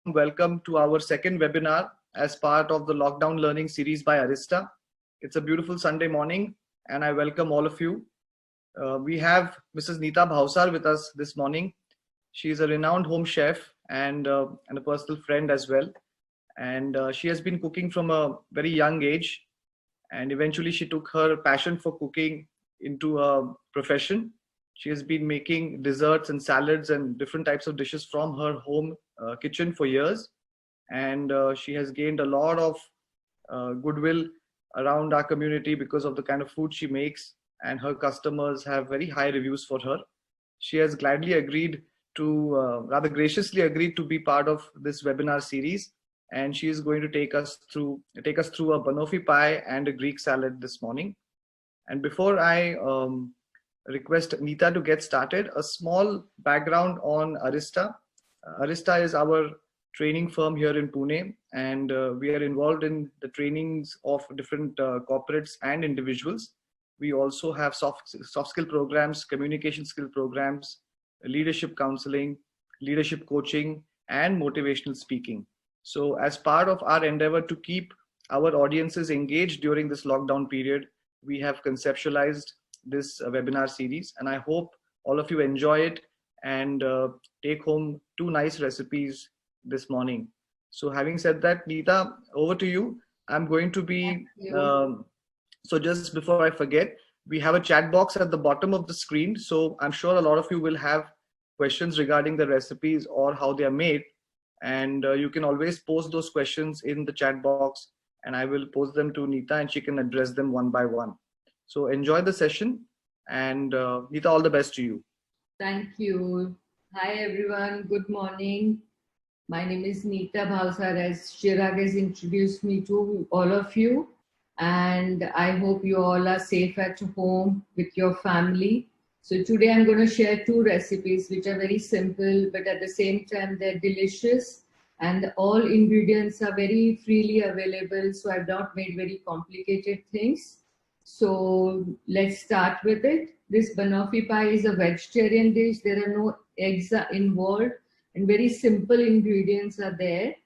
welcome to our second webinar as part of the Lockdown Learning series by Arista. It's a beautiful Sunday morning and I welcome all of you. We have Mrs. Neeta Bhausar with us this morning. She is a renowned home chef and a personal friend as well. And she has been cooking from a very young age, and eventually she took her passion for cooking into a profession. She has been making desserts and salads and different types of dishes from her home kitchen for years, and she has gained a lot of goodwill around our community because of the kind of food she makes, and her customers have very high reviews for her. She has gladly agreed to, rather graciously agreed to be part of this webinar series, and she is going to take us through a banoffee pie and a Greek salad this morning. And before I request Neeta to get started, a small background on Arista. Arista is our training firm here in Pune, and we are involved in the trainings of different corporates and individuals. We also have soft skill programs, communication skill programs, leadership counseling, leadership coaching, and motivational speaking. So as part of our endeavor to keep our audiences engaged during this lockdown period, we have conceptualized this webinar series, and I hope all of you enjoy it and take home two nice recipes this morning. So having said that, Neeta, over to you. I'm going to be, so just before I forget, we have a chat box at the bottom of the screen. So I'm sure a lot of you will have questions regarding the recipes or how they are made. And you can always post those questions in the chat box, and I will post them to Neeta and she can address them one by one. So enjoy the session, and Neeta, all the best to you. Thank you. Hi everyone, good morning. My name is Neeta Bhausar, as Chirag has introduced me to all of you, and I hope you all are safe at home with your family. So today I'm going to share two recipes which are very simple, but at the same time they're delicious, and all ingredients are very freely available, so I've not made very complicated things. So let's start with it. This banoffee pie is a vegetarian dish. There are no eggs involved and very simple ingredients are there.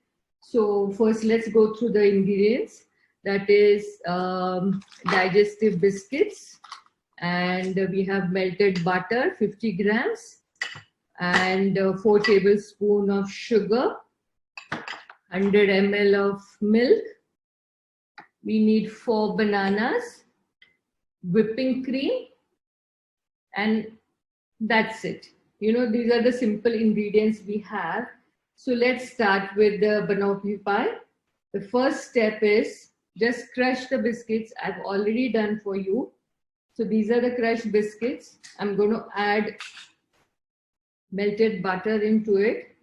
So first let's go through the ingredients. That is digestive biscuits, and we have melted butter 50 grams and 4 tablespoons of sugar, 100 ml of milk. We need 4 bananas, whipping cream, and that's it. You know, these are the simple ingredients we have. So let's start with the banoffee pie. The first step is just crush the biscuits. I've already done for you. So these are the crushed biscuits. I'm going to add melted butter into it.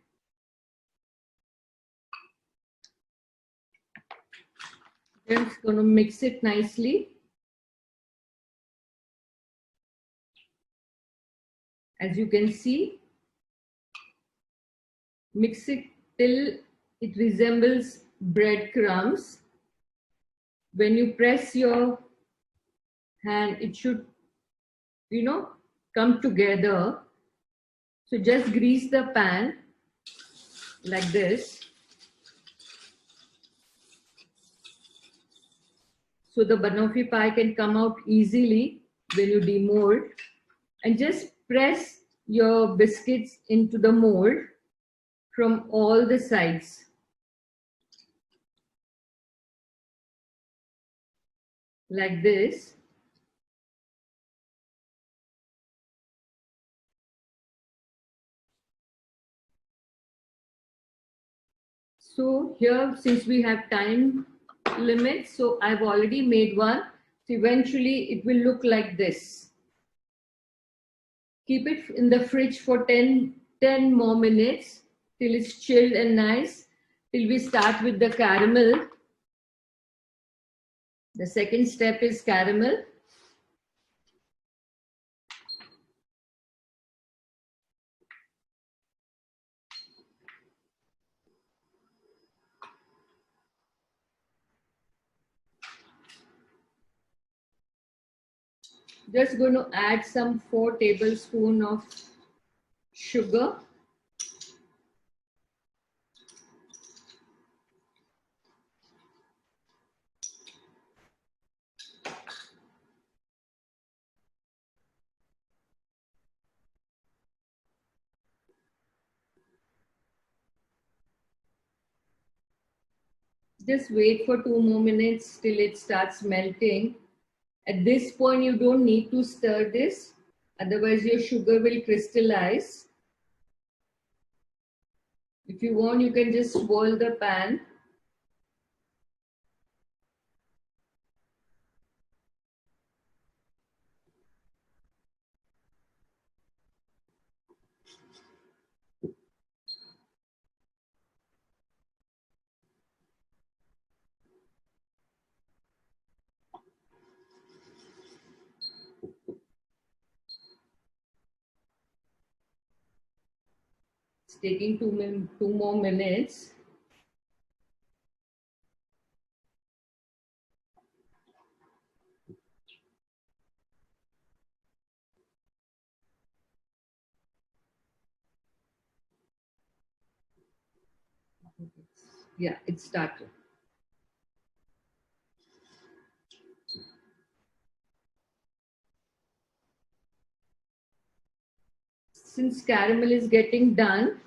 Just going to mix it nicely. As you can see, mix it till it resembles breadcrumbs. When you press your hand, it should, you know, come together. So just grease the pan like this. So the banoffee pie can come out easily when you demold, and just press your biscuits into the mold from all the sides. Like this. So here, since we have time limits, so I've already made one. So eventually it will look like this. Keep it in the fridge for 10 more minutes till it's chilled and nice, till we start with the caramel. The second step is caramel. Just going to add some 4 tablespoons of sugar. Just wait for 2 more minutes till it starts melting. At this point, you don't need to stir this, otherwise your sugar will crystallize. If you want, you can just swirl the pan. It's taking 2 more minutes. Yeah, it started. Since caramel is getting done,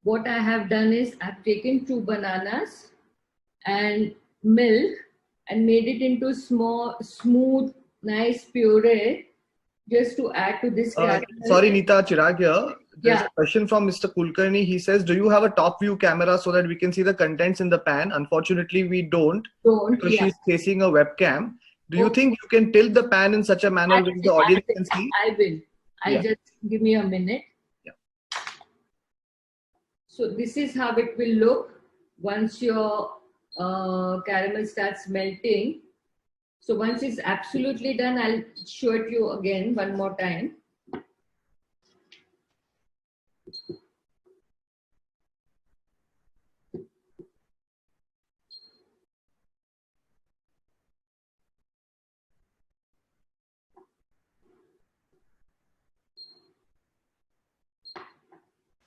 what I have done is I've taken 2 bananas and milk and made it into small, smooth, nice puree just to add to this caramel. Sorry, Neeta, Chirag here. There's Yeah. a question from Mr. Kulkarni. He says, do you have a top view camera so that we can see the contents in the pan? Unfortunately, we don't because Yeah. she's facing a webcam. Do you Okay. think you can tilt the pan in such a manner that the audience can see? I will. Yeah. Just give me a minute. Yeah. So this is how it will look once your caramel starts melting. So once it's absolutely done, I'll show it you again one more time.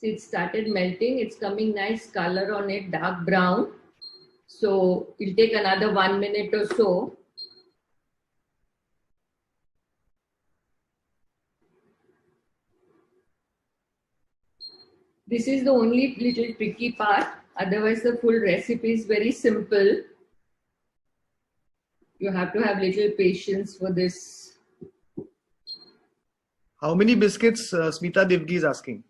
It started melting. It's coming nice color on it, dark brown. So it'll take another 1 minute or so. This is the only little tricky part. Otherwise, the full recipe is very simple. You have to have little patience for this. How many biscuits Smita Devgi is asking?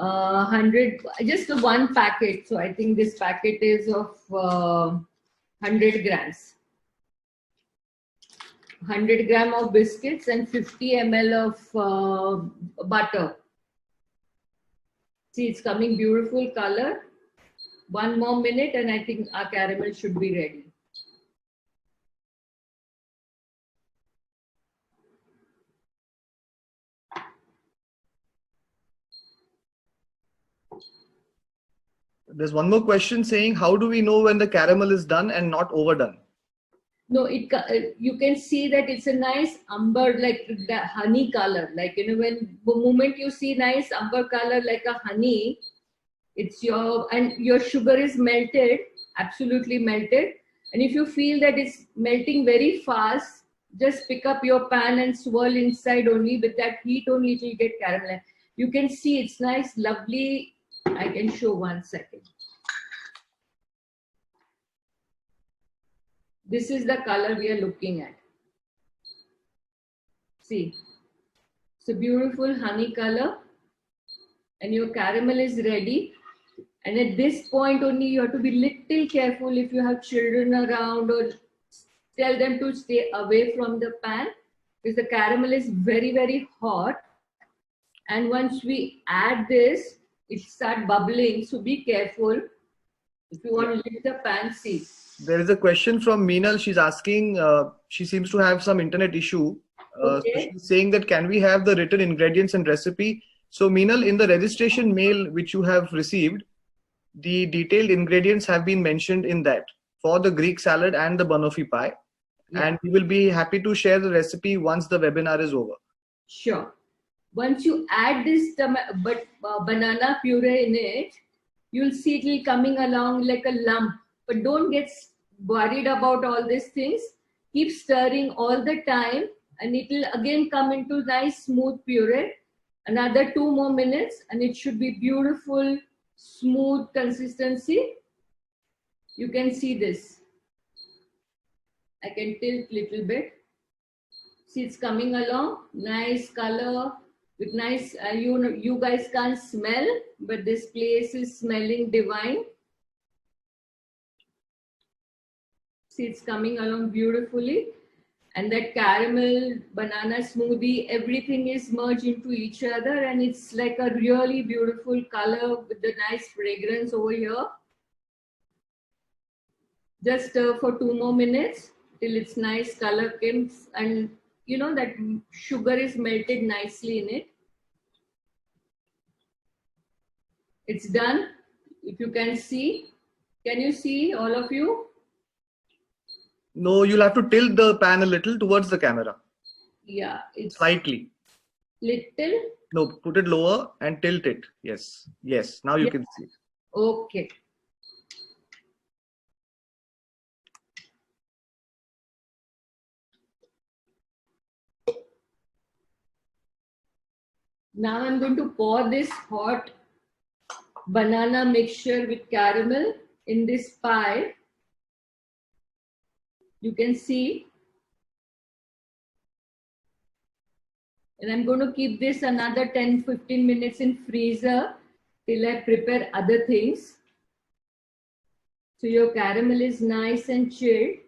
100, just the one packet. So I think this packet is of 100 grams. 100 gram of biscuits and 50 ml of butter. See, it's coming beautiful color. 1 more minute and I think our caramel should be ready. There's one more question saying, how do we know when the caramel is done and not overdone? No, you can see that it's a nice amber, like the honey color. Like, when the moment you see nice amber color like a honey, it's and your sugar is melted, absolutely melted. And if you feel that it's melting very fast, just pick up your pan and swirl inside only. With that heat only it will get caramel. You can see it's nice, lovely. I can show 1 second. This is the color we are looking at. See, it's a beautiful honey color and your caramel is ready. And at this point only you have to be little careful if you have children around, or tell them to stay away from the pan because the caramel is very, very hot. And once we add this, it starts bubbling. So be careful. If you want to lift the pan, see. There is a question from Meenal. She's asking, she seems to have some internet issue. Okay. So she's saying that can we have the written ingredients and recipe? So Meenal, in the registration mail which you have received, the detailed ingredients have been mentioned in that for the Greek salad and the banoffee pie. Yeah. And we will be happy to share the recipe once the webinar is over. Sure. Once you add this banana puree in it, you'll see it will coming along like a lump. But don't get worried about all these things. Keep stirring all the time and it will again come into nice smooth puree. Another 2 more minutes and it should be beautiful, smooth consistency. You can see this. I can tilt little bit. See, it's coming along. Nice color with nice. You guys can't smell, but this place is smelling divine. See, it's coming along beautifully. And that caramel, banana smoothie, everything is merged into each other, and it's like a really beautiful color with the nice fragrance over here. Just for 2 more minutes till it's nice color comes, and you know that sugar is melted nicely in it. It's done. If you can see, can you see, all of you? No, you'll have to tilt the pan a little towards the camera. Yeah, it's Slightly. little. No, put it lower and tilt it. Yes. Yes. Now you Yeah. can see. Okay. Now I'm going to pour this hot banana mixture with caramel in this pie. You can see. And I'm going to keep this another 10-15 minutes in freezer till I prepare other things. So your caramel is nice and chilled.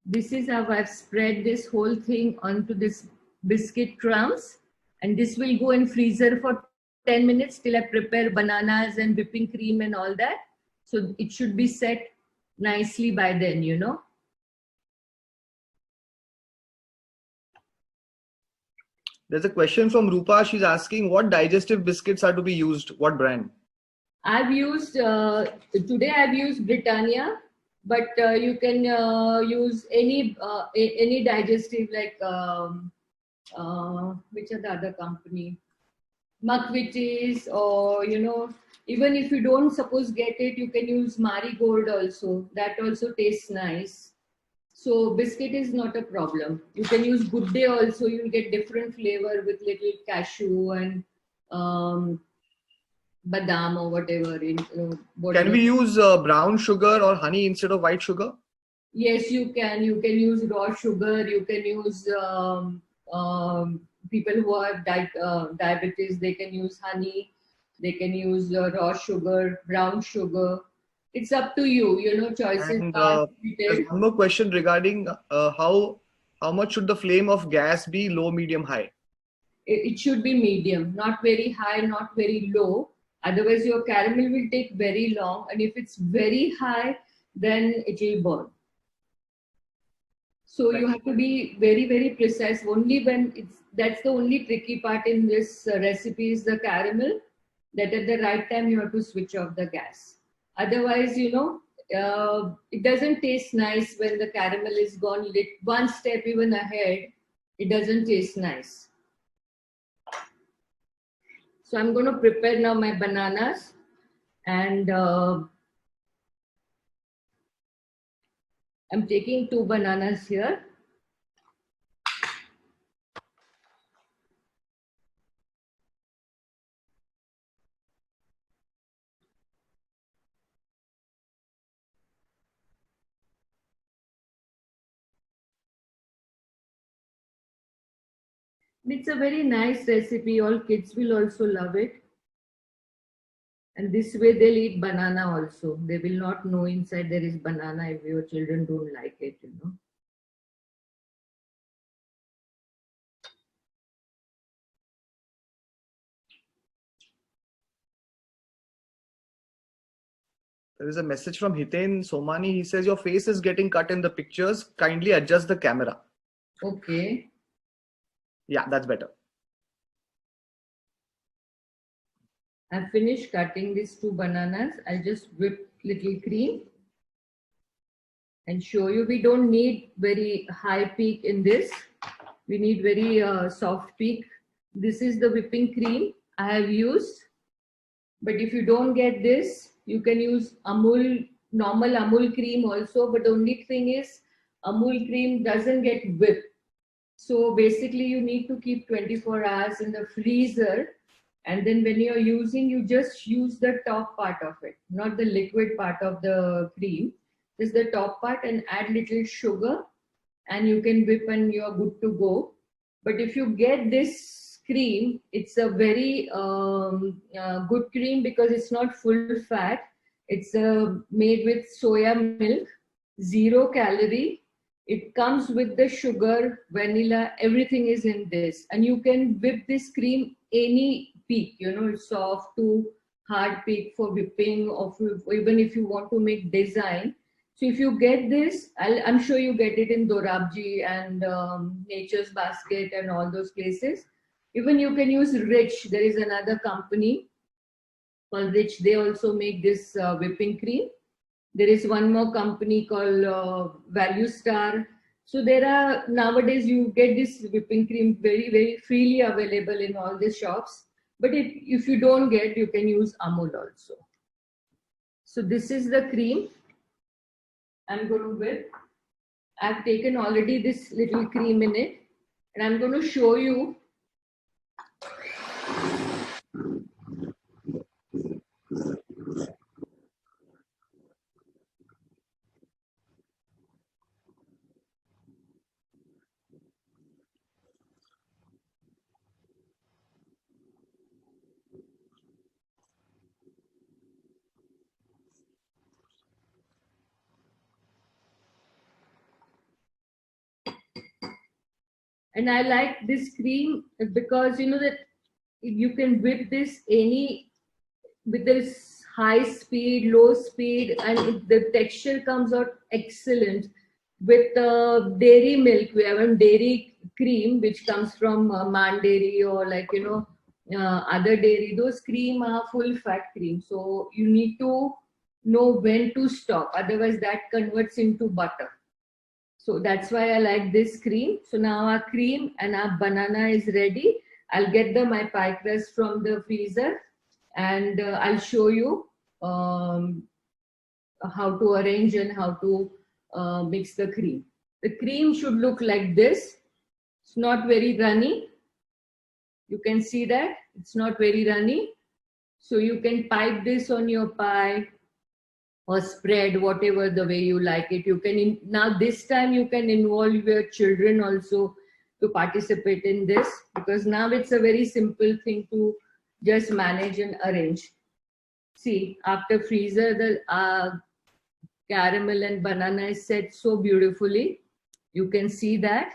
This is how I've spread this whole thing onto this biscuit crumbs, and this will go in freezer for 10 minutes till I prepare bananas and whipping cream and all that. So it should be set nicely by then, you know. There's a question from Rupa. She's asking what digestive biscuits are to be used. What brand? I've used, today I've used Britannia, but you can use any digestive, like, which are the other company? McVitie's, or, you know, even if you don't suppose get it, you can use Marigold also. That also tastes nice. So biscuit is not a problem. You can use Good Day also. You'll get different flavor with little cashew and badam or whatever. Whatever. Can we use brown sugar or honey instead of white sugar? Yes, you can. You can use raw sugar. You can use people who have diabetes. They can use honey. They can use raw sugar, brown sugar. It's up to you. You know, choices And are there's limited. one more question regarding how much should the flame of gas be, low, medium, high? It should be medium, not very high, not very low. Otherwise, your caramel will take very long, and if it's very high, then it will burn. So you have to be very, very precise. Only when that's the only tricky part in this recipe is the caramel. That at the right time you have to switch off the gas. Otherwise, you know, it doesn't taste nice when the caramel is gone lit one step even ahead. It doesn't taste nice. So I'm going to prepare now my bananas, and I'm taking 2 bananas here. It's a very nice recipe. All kids will also love it. And this way they'll eat banana also. They will not know inside there is banana if your children don't like it, you know. There is a message from Hiten Somani. He says, your face is getting cut in the pictures. Kindly adjust the camera. Okay. Yeah, that's better. I've finished cutting these 2 bananas. I'll just whip little cream and show you. We don't need very high peak in this. We need very soft peak. This is the whipping cream I have used. But if you don't get this, you can use Amul, normal Amul cream also. But the only thing is, Amul cream doesn't get whipped. So basically, you need to keep 24 hours in the freezer. And then when you're using, you just use the top part of it, not the liquid part of the cream, just the top part, and add little sugar, and you can whip and you're good to go. But if you get this cream, it's a very good cream because it's not full fat. It's made with soya milk, 0 calorie. It comes with the sugar, vanilla, everything is in this. And you can whip this cream any peak, it's soft to hard peak for whipping, or even if you want to make design. So if you get this, I'm sure you get it in Dorabji and Nature's Basket and all those places. Even you can use Rich. There is another company called Rich. They also make this whipping cream. There is one more company called Value Star. So there are, nowadays you get this whipping cream very, very freely available in all the shops. But if you don't get, you can use Amul also. So this is the cream I'm going to whip. I've taken already this little cream in it, and I'm going to show you. And I like this cream because you know that you can whip this any with this high speed, low speed, and the texture comes out excellent. With dairy milk, we have a dairy cream which comes from Man Dairy, or like other dairy. Those cream are full fat cream, so you need to know when to stop. Otherwise, that converts into butter. So that's why I like this cream. So now our cream and our banana is ready. I'll get my pie crust from the freezer, and I'll show you how to arrange and how to mix the cream. The cream should look like this. It's not very runny. You can see that it's not very runny. So you can pipe this on your pie or spread, whatever the way you like it. You can now this time you can involve your children also to participate in this, because now it's a very simple thing to just manage and arrange. See, after freezer, the caramel and banana is set so beautifully. You can see that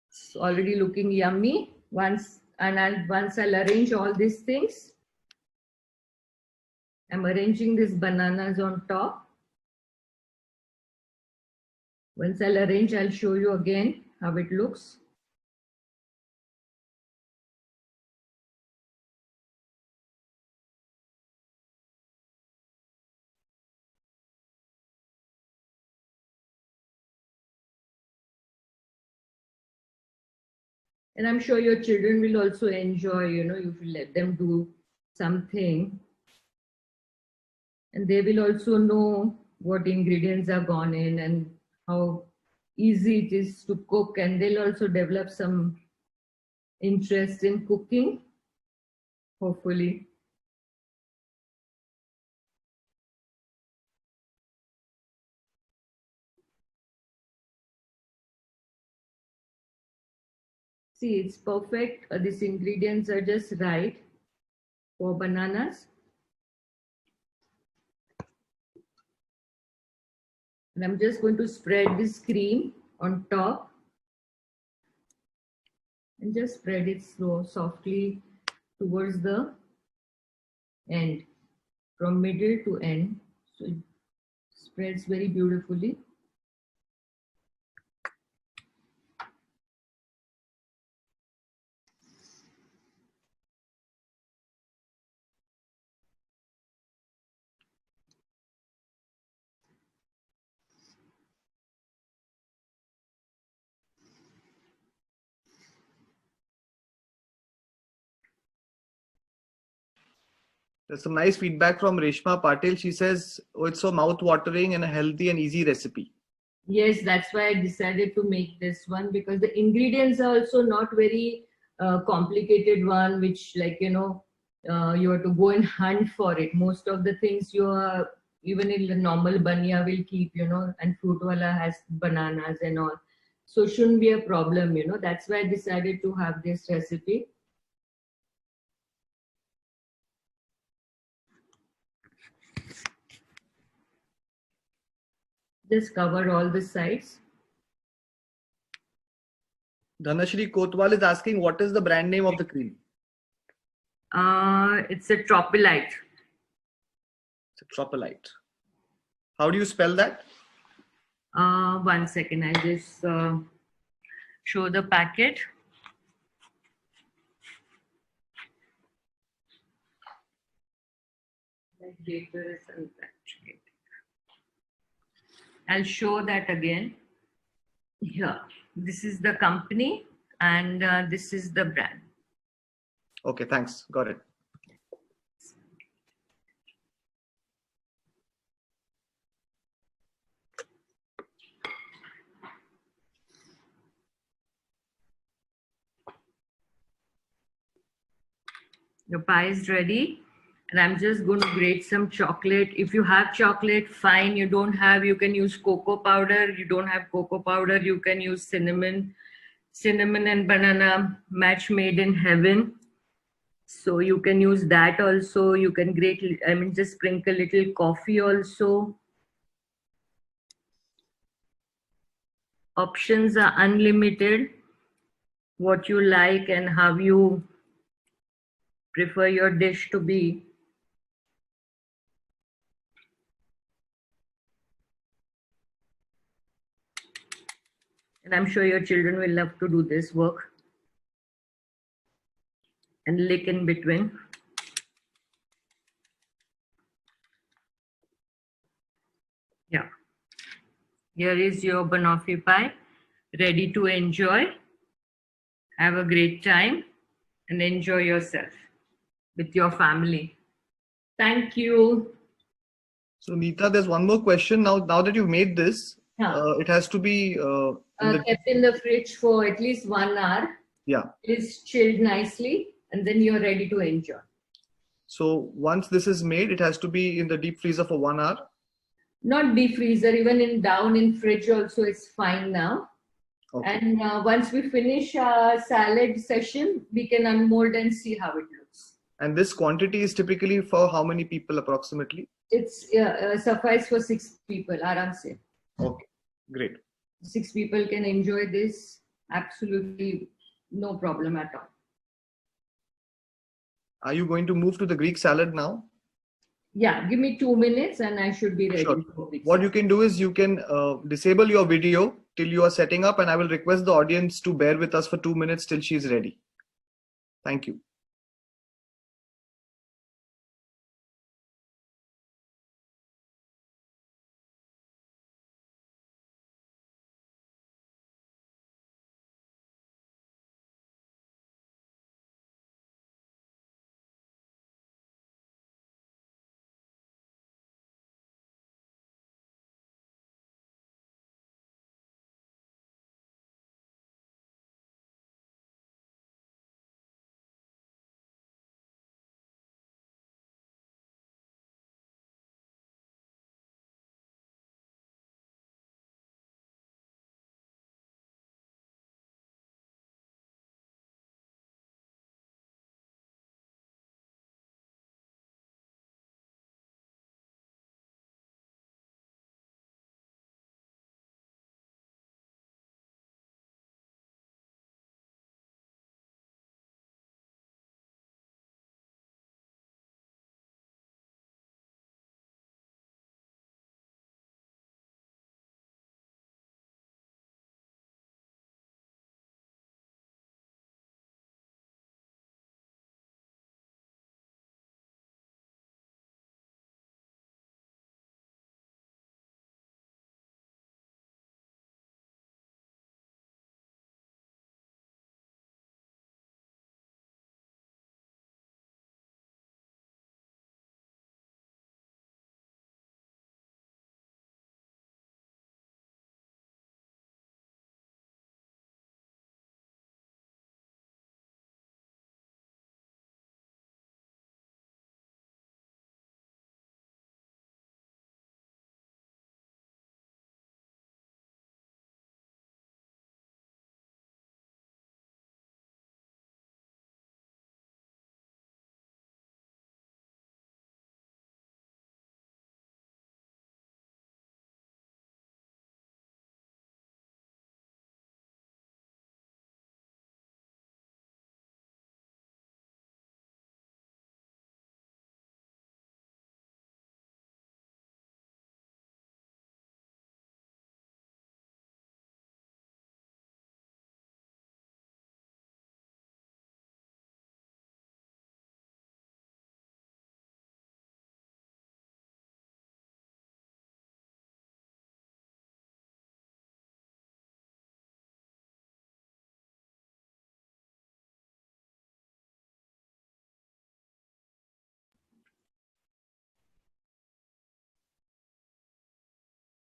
it's already looking yummy. Once I'll arrange all these things. I'm arranging these bananas on top. Once I'll arrange, I'll show you again how it looks. And I'm sure your children will also enjoy, you will let them do something. And they will also know what ingredients are gone in and how easy it is to cook. And they'll also develop some interest in cooking, hopefully. See, it's perfect. These ingredients are just right for bananas. And I'm just going to spread this cream on top and just spread it softly towards the end, from middle to end. So it spreads very beautifully. There's some nice feedback from Reshma Patil. She says, oh, it's so mouth-watering and a healthy and easy recipe. Yes, that's why I decided to make this one, because the ingredients are also not very complicated one, which you have to go and hunt for it. Most of the things you are, even in the normal banya will keep, and fruit wala has bananas and all. So shouldn't be a problem, That's why I decided to have this recipe. Just cover all the sides. Dhanashri Kotwal is asking, what is the brand name of the cream? It's a Tropilite. It's a Tropilite. How do you spell that? 1 second, I'll just show the packet. I'll show that again. Here, this is the company and this is the brand. Okay, thanks. Got it. Your pie is ready. And I'm just going to grate some chocolate. If you have chocolate, fine. You don't have, you can use cocoa powder. You don't have cocoa powder, you can use cinnamon. Cinnamon and banana match made in heaven. So you can use that also. You can grate, just sprinkle little coffee also. Options are unlimited. What you like and how you prefer your dish to be. And I'm sure your children will love to do this work and lick in between. Yeah. Here is your banoffee pie, ready to enjoy. Have a great time and enjoy yourself with your family. Thank you. So Neeta, there's one more question. Now that you've made this, it has to be kept in the fridge for at least 1 hour. Yeah. It's chilled nicely and then you're ready to enjoy. So once this is made, it has to be in the deep freezer for 1 hour? Not deep freezer, even down in fridge also it's fine now. Okay. And once we finish our salad session, we can unmold and see how it looks. And this quantity is typically for how many people approximately? It's suffice for 6 people, aram se. Okay, great. 6 people can enjoy this, absolutely no problem at all. Are you going to move to the Greek salad now? Yeah, give me 2 minutes and I should be ready. Sure. What you can do is you can disable your video till you are setting up, and I will request the audience to bear with us for 2 minutes till she is ready. Thank you.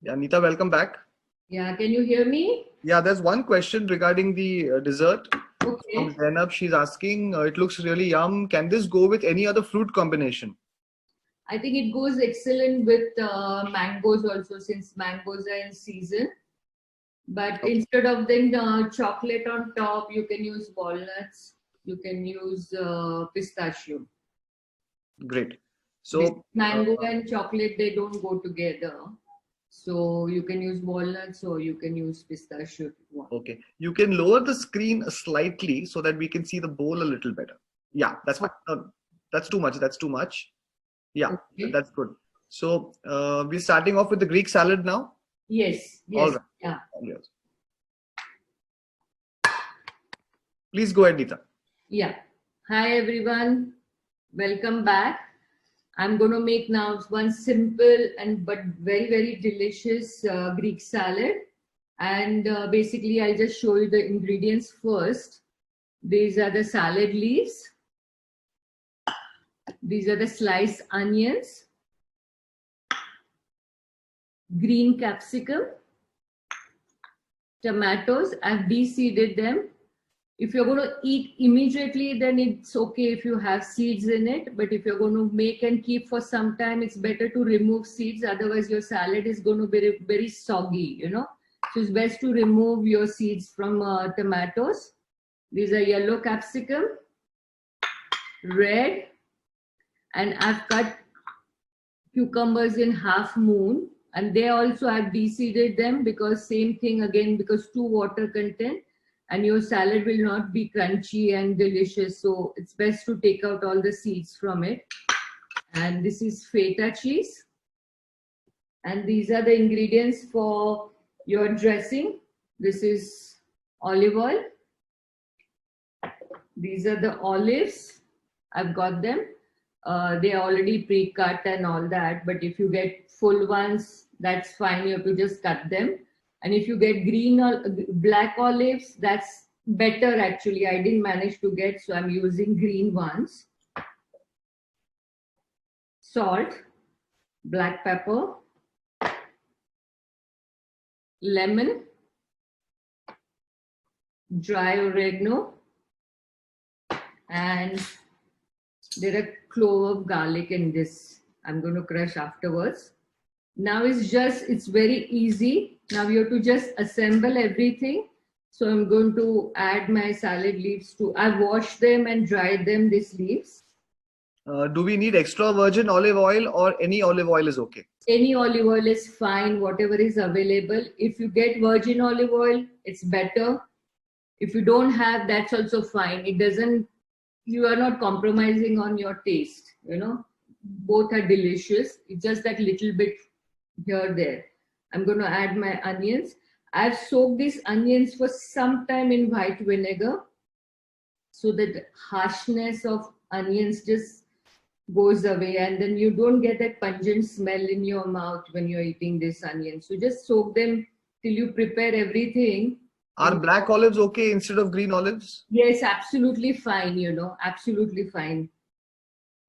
Yeah, Nita, welcome back. Yeah, can you hear me? Yeah, there's one question regarding the dessert from Okay. Zainab. She's asking, it looks really yum. Can this go with any other fruit combination? I think it goes excellent with mangoes also, since mangoes are in season. But Okay, instead of then chocolate on top, you can use walnuts. You can use pistachio. great. Because So, mango and chocolate, they don't go together. So you can use walnuts or you can use pistachio if you want. okay, you can lower the screen slightly so that we can see the bowl a little better. Yeah, that's fine. That's too much. That's too much. Yeah, Okay. that's good. So, we're starting off with the Greek salad now. Yes. All Yes. right. Yeah. Yes. Please go ahead, Nita. Yeah. Hi everyone. Welcome back. I'm going to make now one simple and but very delicious Greek salad. And basically, I'll just show you the ingredients first. These are the salad leaves. These are the sliced onions, green capsicum, tomatoes. I've de-seeded them. If you're going to eat immediately, then it's okay if you have seeds in it. But if you're going to make and keep for some time, it's better to remove seeds. Otherwise, your salad is going to be very soggy, you know. So it's best to remove your seeds from tomatoes. These are yellow capsicum, red, and I've cut cucumbers in half moon. And they also I've de-seeded them because same thing again, because too water content and your salad will not be crunchy and delicious. So it's best to take out all the seeds from it. And this is feta cheese. And these are the ingredients for your dressing. This is olive oil. These are the olives. I've got them. They are already pre-cut and all that. But if you get full ones, that's fine. You have to just cut them. And if you get green or black olives, that's better actually. I didn't manage to get, so I'm using green ones. Salt, black pepper, lemon, dry oregano, and there are clove of garlic in this. I'm going to crush afterwards. Now it's very easy. Now you have to just assemble everything. So I'm going to add my salad leaves to, I've washed them and dried them, these leaves. Do we need extra virgin olive oil or any olive oil is okay? Any olive oil is fine, whatever is available. If you get virgin olive oil, it's better. If you don't have, that's also fine. It doesn't, you are not compromising on your taste, you know. Both are delicious. It's just that little bit here, there. I'm going to add my onions. I've soaked these onions for some time in white vinegar so that harshness of onions just goes away and then you don't get that pungent smell in your mouth when you're eating this onion. So just soak them till you prepare everything. Are black olives okay instead of green olives? Yes, absolutely fine, you know, absolutely fine.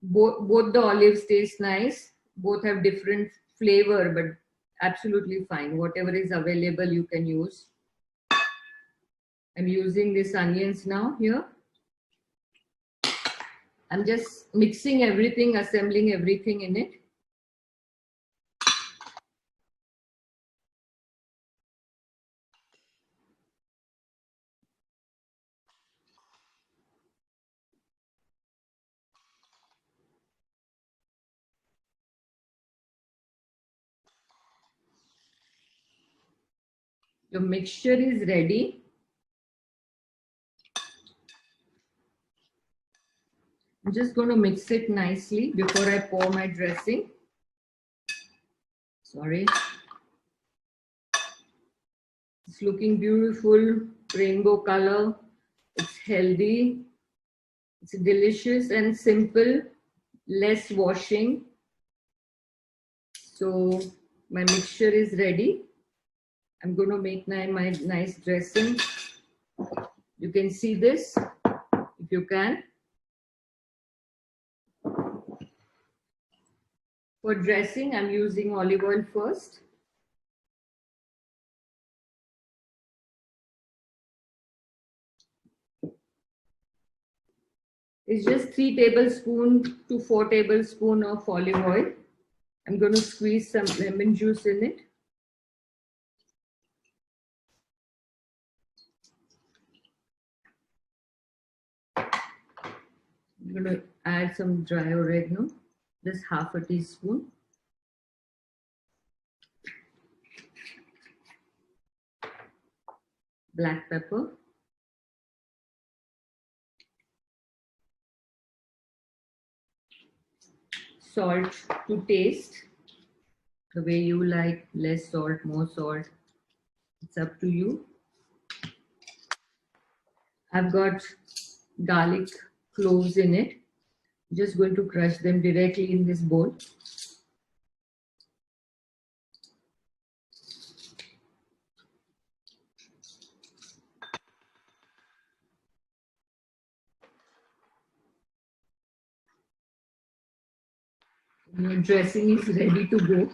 Both the olives taste nice. Both have different flavor, but absolutely fine. Whatever is available, you can use. I'm using these onions now here. I'm just mixing everything, assembling everything in it. Your mixture is ready. I'm just going to mix it nicely before I pour my dressing. Sorry. It's looking beautiful, rainbow color. It's healthy. It's delicious and simple, less washing. So my mixture is ready. I'm going to make my nice dressing. You can see this if you can. For dressing, I'm using olive oil first. is just 3 tablespoons to 4 tablespoons of olive oil. I'm going to squeeze some lemon juice in it. I'm going to add some dry oregano, just half a teaspoon. Black pepper. Salt to taste, the way you like, less salt, more salt, it's up to you. I've got garlic cloves in it. Just going to crush them directly in this bowl. Your dressing is ready to go.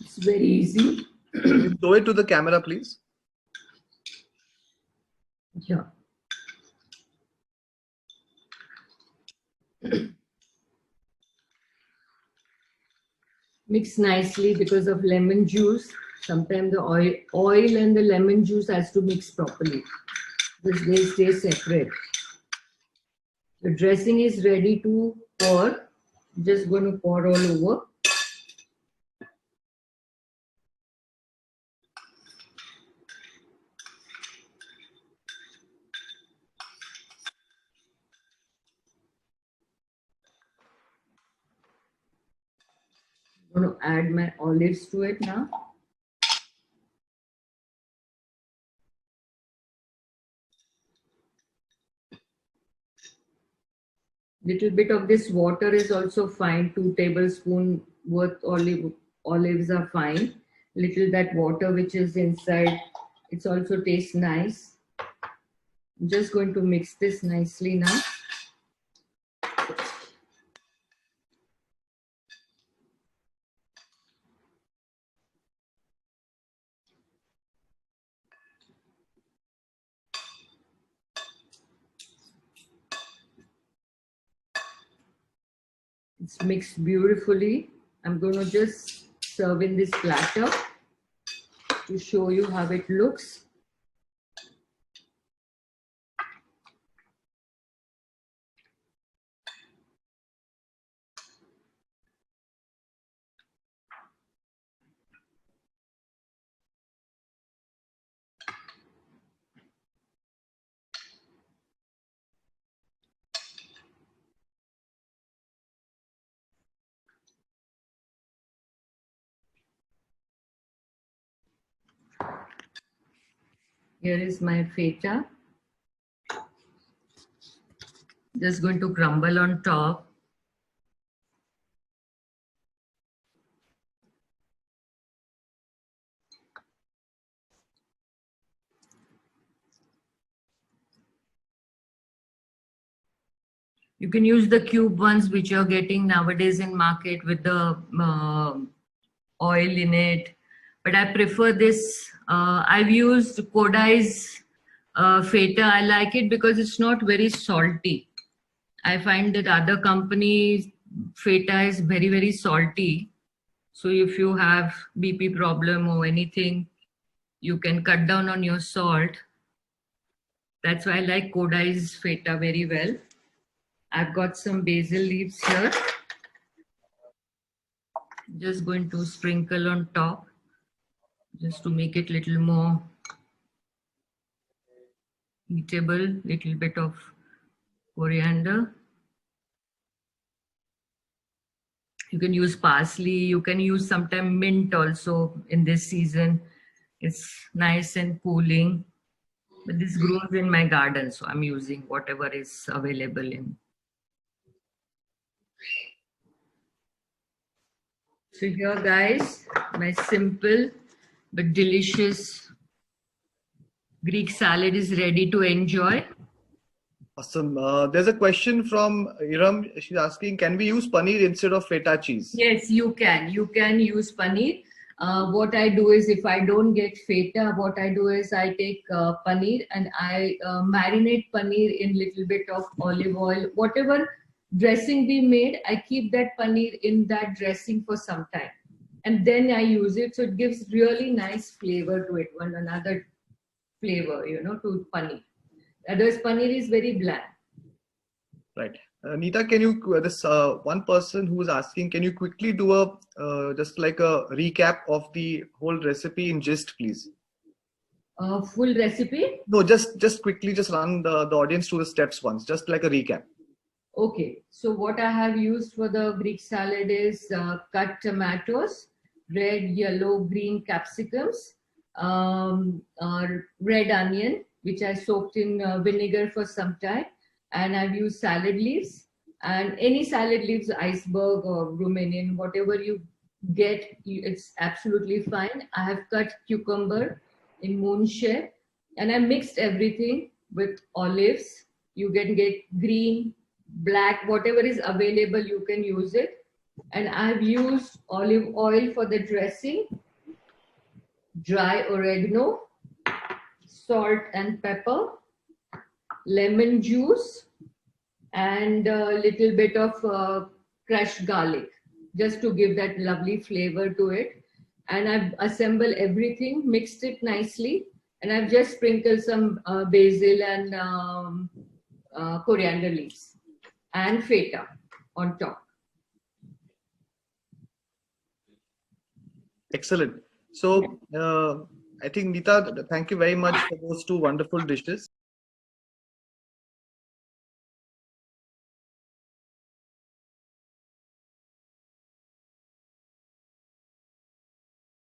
It's very easy. Show it to the camera, please. Yeah. Mix nicely because of lemon juice. Sometimes the oil and the lemon juice has to mix properly because they stay separate. The dressing is ready to pour. Just going to pour all over. I'm going to add my olives to it now. Little bit of this water is also fine. 2 tablespoons worth olives are fine. Little that water which is inside, it also tastes nice. I'm just going to mix this nicely now. It's mixed beautifully. I'm going to just serve in this platter to show you how it looks. Here is my feta. Just going to crumble on top. You can use the cube ones which you're getting nowadays in market with the oil in it. But I prefer this. I've used Kodai's feta. I like it because it's not very salty. I find that other companies feta is very, very salty. So if you have BP problem or anything, you can cut down on your salt. That's why I like Kodai's feta very well. I've got some basil leaves here. Just going to sprinkle on top, just to make it a little more eatable. Little bit of coriander. You can use parsley. You can use sometimes mint also in this season. It's nice and cooling. But this grows in my garden, so I'm using whatever is available in. So here guys, my simple but delicious Greek salad is ready to enjoy. Awesome. There's a question from Iram. She's asking, can we use paneer instead of feta cheese? Yes, you can. You can use paneer. What I do is, if I don't get feta, what I do is I take paneer and I marinate paneer in little bit of olive oil. Whatever dressing we made, I keep that paneer in that dressing for some time, and then I use it. So it gives really nice flavor to it. One another flavor, to paneer. Otherwise, paneer is very bland. Right. Neeta, can you, this one person who was asking, can you quickly do a just like a recap of the whole recipe in gist, please? Full recipe? No, just quickly, just run the audience through the steps once, just like a recap. Okay, so what I have used for the Greek salad is cut tomatoes, red, yellow, green capsicums, red onion, which I soaked in vinegar for some time, and I've used salad leaves, and any salad leaves, iceberg or Romanian, whatever you get, it's absolutely fine. I have cut cucumber in moon shape, and I mixed everything with olives. You can get green, black, whatever is available, you can use it. And I've used olive oil for the dressing, dry oregano, salt and pepper, lemon juice, and a little bit of crushed garlic, just to give that lovely flavor to it. And I've assembled everything, mixed it nicely, and I've just sprinkled some basil and coriander leaves and feta on top. Excellent. So I think, Neeta, thank you very much for those two wonderful dishes.